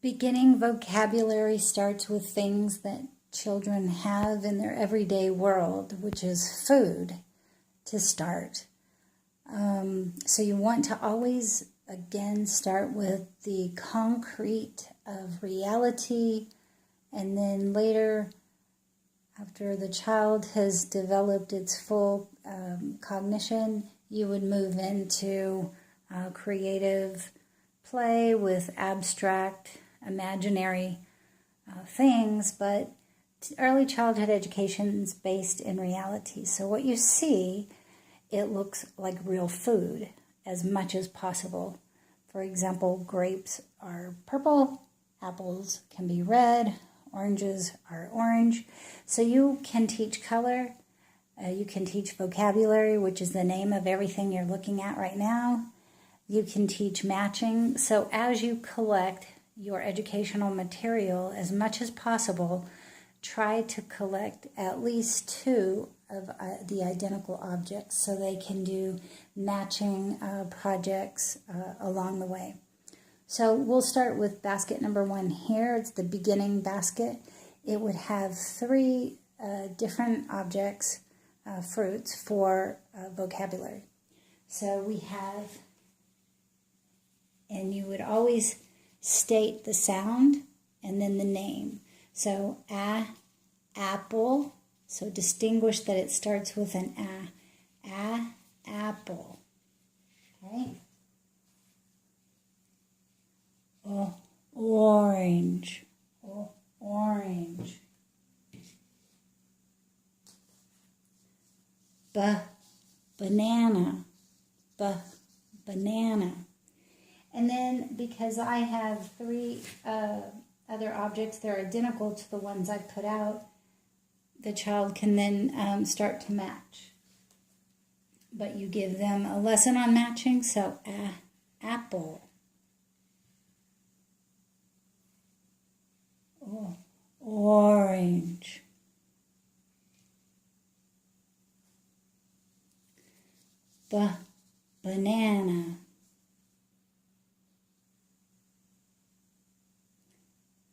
Beginning vocabulary starts with things that children have in their everyday world, which is food to start. So you want to always, again, start with the concrete of reality, and then later, after the child has developed its full cognition, you would move into creative play with abstract, imaginary things, but early childhood education is based in reality. So what you see, it looks like real food as much as possible. For example, grapes are purple, apples can be red, oranges are orange. So you can teach color, you can teach vocabulary, which is the name of everything you're looking at right now. You can teach matching. So as you collect your educational material, as much as possible, try to collect at least two of the identical objects so they can do matching projects along the way. So we'll start with basket number 1 here. It's the beginning basket. It would have 3 different objects, fruits, for vocabulary. So we have, and you would always state the sound and then the name. So apple. So distinguish that it starts with an apple. Okay. Orange. Orange. Banana. Banana. And then, because I have 3 other objects, they're identical to the ones I put out, the child can then start to match. But you give them a lesson on matching, so apple. Orange. Banana.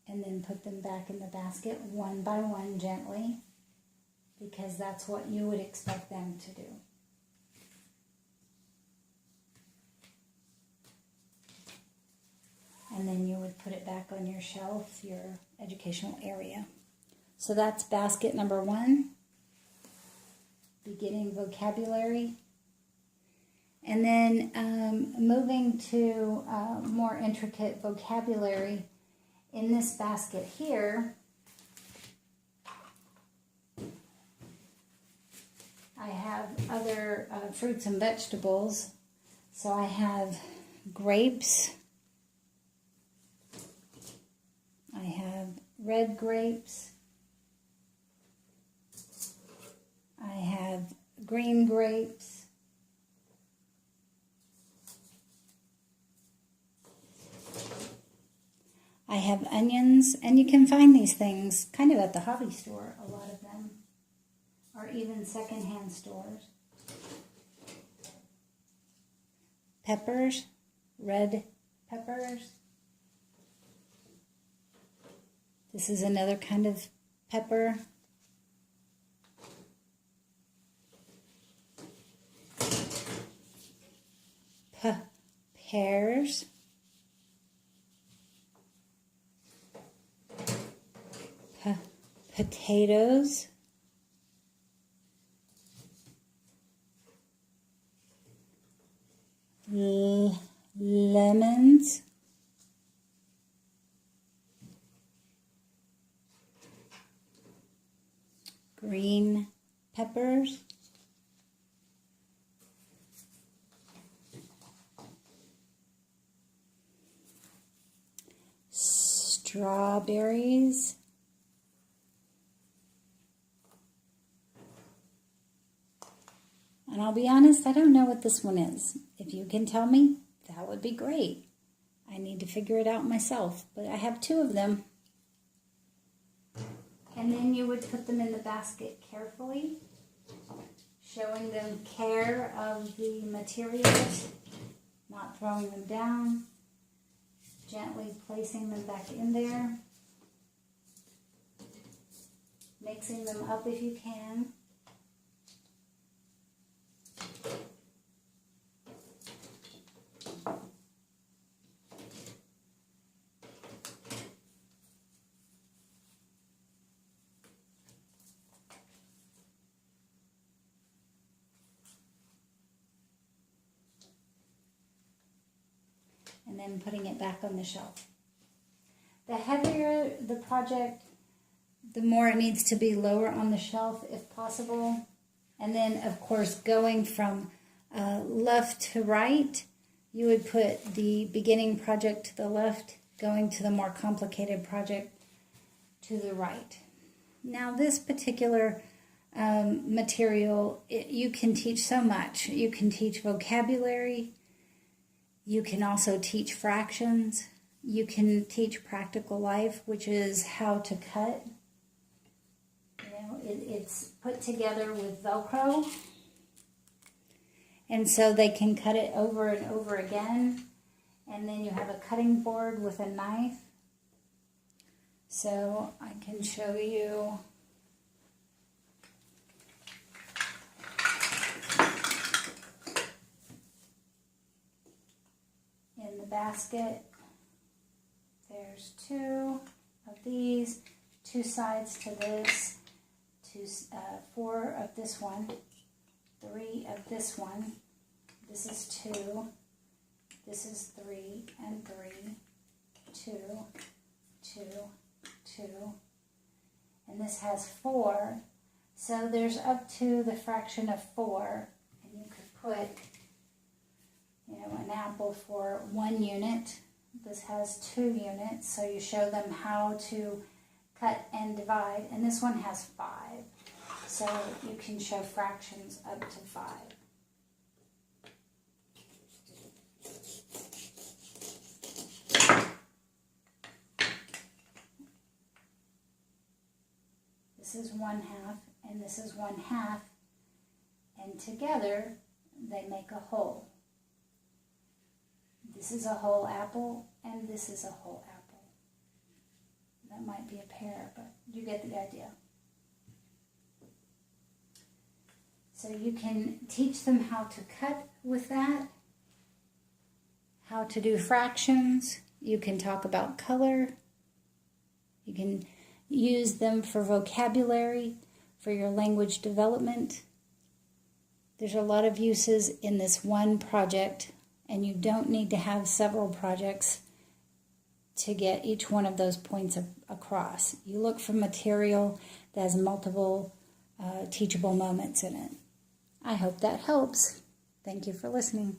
And then put them back in the basket one by one gently, because that's what you would expect them to do. And then you would put it back on your shelf, your educational area. So that's basket number 1, beginning vocabulary. And then moving to more intricate vocabulary. In this basket here, I have other fruits and vegetables. So I have grapes. I have red grapes. I have green grapes. I have onions, and you can find these things kind of at the hobby store, a lot of them, or even secondhand stores. Peppers, red peppers. This is another kind of pepper. Pears. Potatoes. Lemons. Green peppers. Strawberries. And I'll be honest, I don't know what this one is. If you can tell me, that would be great. I need to figure it out myself, but I have 2 of them. And then you would put them in the basket carefully, showing them care of the materials, not throwing them down. Gently placing them back in there, mixing them up if you can. And then putting it back on the shelf. The heavier the project, the more it needs to be lower on the shelf if possible. And then, of course, going from left to right, you would put the beginning project to the left, going to the more complicated project to the right. Now, this particular material, you can teach so much. You can teach vocabulary. You can also teach fractions. You can teach practical life, which is how to cut. You know, it's put together with Velcro. And so they can cut it over and over again. And then you have a cutting board with a knife. So I can show you. In the basket, there's 2 of these, 2 sides to this, 4 of this one, 3 of this one. This is 2, this is 3 and 3, 2, 2, 2, and this has 4. So there's up to the fraction of 4, and you could put, you know, an apple for 1 unit. This has 2 units, so you show them how to cut and divide. And this one has 5, so you can show fractions up to 5. This is 1/2, and this is 1/2, and together they make a whole. This is a whole apple, and this is a whole apple. That might be a pear, but you get the idea. So you can teach them how to cut with that, how to do fractions. You can talk about color. You can use them for vocabulary, for your language development. There's a lot of uses in this one project. And you don't need to have several projects to get each one of those points across. You look for material that has multiple teachable moments in it. I hope that helps. Thank you for listening.